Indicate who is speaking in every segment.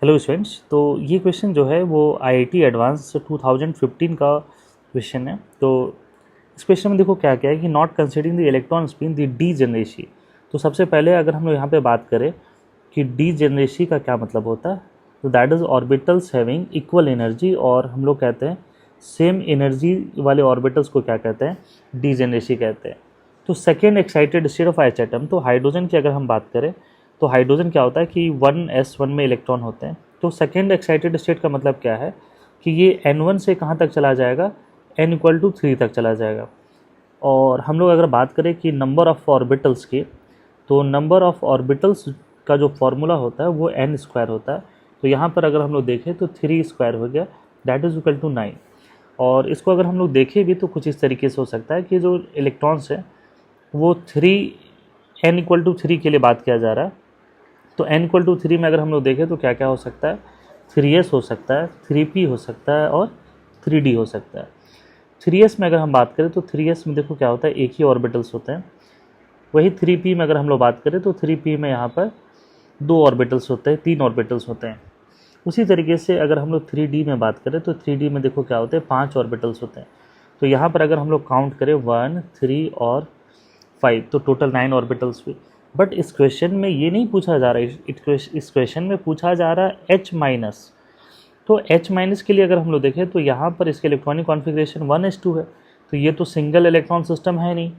Speaker 1: Hello students, तो ये question जो है वो आईआईटी एडवांस 2015 का क्वेश्चन है। तो इस क्वेश्चन में देखो क्या क्या है कि not considering the electron spin the degeneracy. तो सबसे पहले अगर हम लोग यहाँ पे बात करें कि डी जनरेसी का क्या मतलब होता है, तो that is orbitals having equal energy, और हम लोग कहते हैं सेम एनर्जी वाले ऑर्बिटल्स को क्या कहते हैं, डी जनरेसी कहते हैं। तो second excited state of H atom, तो हाइड्रोजन की अगर हम बात करें तो हाइड्रोजन क्या होता है कि 1s1 में इलेक्ट्रॉन होते हैं। तो सेकेंड एक्साइटेड स्टेट का मतलब क्या है कि ये n1 से कहाँ तक चला जाएगा, n=3 तक चला जाएगा। और हम लोग अगर बात करें कि नंबर ऑफ़ ऑर्बिटल्स की, तो नंबर ऑफ़ ऑर्बिटल्स का जो फॉर्मूला होता है वो n² होता है। तो यहाँ पर अगर हम लोग देखें तो 3² हो गया, दैट इज़ इक्वल टू 9। और इसको अगर हम लोग देखें भी तो कुछ इस तरीके से हो सकता है कि जो इलेक्ट्रॉन्स है वो n=3 के लिए बात किया जा रहा है। तो n=3 में अगर हम लोग देखें तो क्या क्या हो सकता है, 3s हो सकता है, 3p हो सकता है और 3d हो सकता है। 3s में अगर हम बात करें तो 3s में देखो क्या होता है, एक ही ऑर्बिटल्स होते हैं। वही 3p में अगर हम लोग बात करें तो 3p में यहाँ पर 2 ऑर्बिटल्स होते हैं, 3 ऑर्बिटल्स होते हैं। उसी तरीके से अगर हम लोग 3d में बात करें तो 3d में देखो क्या होते हैं, 5 ऑर्बिटल्स होते हैं। तो यहाँ पर अगर हम लोग काउंट करें 1, 3 और 5, तो टोटल 9 ऑर्बिटल्स हुए। बट इस क्वेश्चन में ये नहीं पूछा जा रहा है, इस क्वेश्चन में पूछा जा रहा है H-। तो H- के लिए अगर हम लोग देखें तो यहाँ पर इसके इलेक्ट्रॉनिक कॉन्फ़िगरेशन 1s2 है। तो ये तो सिंगल इलेक्ट्रॉन सिस्टम है नहीं।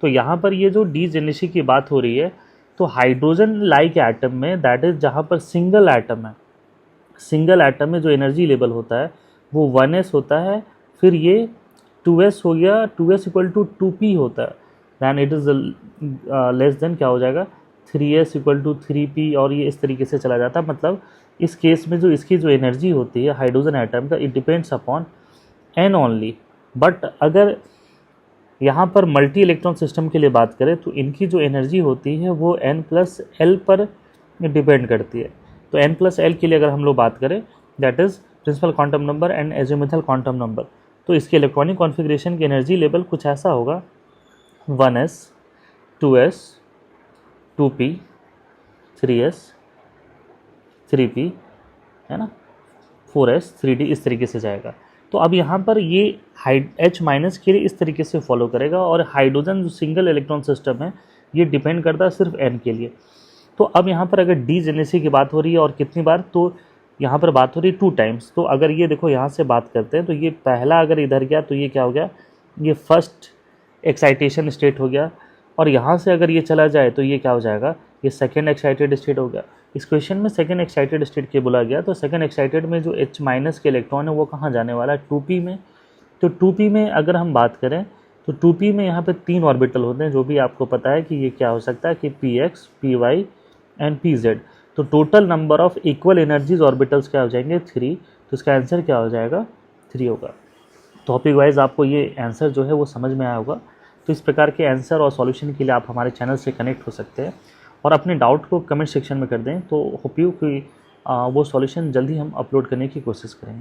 Speaker 1: तो यहाँ पर ये जो डी जनरेसी की बात हो रही है, तो हाइड्रोजन लाइक एटम में, दैट इज़ जहाँ पर सिंगल एटम है, सिंगल एटम में जो एनर्जी लेवल होता है वो 1s होता है। फिर ये 2s हो गया, 2s=2p होता है, then it is less than क्या हो जाएगा, 3s=3p, और ये इस तरीके से चला जाता है। मतलब इस केस में जो इसकी जो एनर्जी होती है हाइड्रोजन एटम का, it depends upon n only. But अगर यहाँ पर मल्टी इलेक्ट्रॉन सिस्टम के लिए बात करें तो इनकी जो एनर्जी होती है वो n+l पर डिपेंड करती है। तो n+l के लिए अगर हम लोग बात करें, that is principal quantum number and azimuthal quantum number, तो इसके इलेक्ट्रॉनिक कॉन्फ़िगरेशन की एनर्जी लेवल कुछ ऐसा होगा, 1s, 2s, 2p, 3s, 3p, है ना, 4s, 3d, इस तरीके से जाएगा। तो अब यहाँ पर ये H- के लिए इस तरीके से फॉलो करेगा, और हाइड्रोजन जो सिंगल इलेक्ट्रॉन सिस्टम है ये डिपेंड करता है सिर्फ n के लिए। तो अब यहाँ पर अगर डी जनरेसी की बात हो रही है और कितनी बार, तो यहाँ पर बात हो रही है 2 टाइम्स। तो अगर ये देखो यहाँ से बात करते हैं तो ये पहला अगर इधर गया तो ये क्या हो गया, ये फर्स्ट एक्साइटेशन स्टेट हो गया। और यहाँ से अगर ये चला जाए तो ये क्या हो जाएगा, ये सेकेंड एक्साइटेड स्टेट हो गया। इस क्वेश्चन में सेकेंड एक्साइटेड स्टेट के बोला गया, तो सेकेंड एक्साइटेड में जो H- के इलेक्ट्रॉन है वो कहाँ जाने वाला है, 2p में। तो 2p में अगर हम बात करें तो 2p में यहाँ पे 3 ऑर्बिटल होते हैं, जो भी आपको पता है कि ये क्या हो सकता है कि px, py एंड pz। तो total number of equal energies orbitals क्या हो जाएंगे, 3। तो इसका आंसर क्या हो जाएगा, 3 होगा। टॉपिक वाइज आपको ये आंसर जो है वो समझ में आया होगा। तो इस प्रकार के आंसर और सॉल्यूशन के लिए आप हमारे चैनल से कनेक्ट हो सकते हैं, और अपने डाउट को कमेंट सेक्शन में कर दें। तो होप यू कि वो सॉल्यूशन जल्दी हम अपलोड करने की कोशिश करेंगे।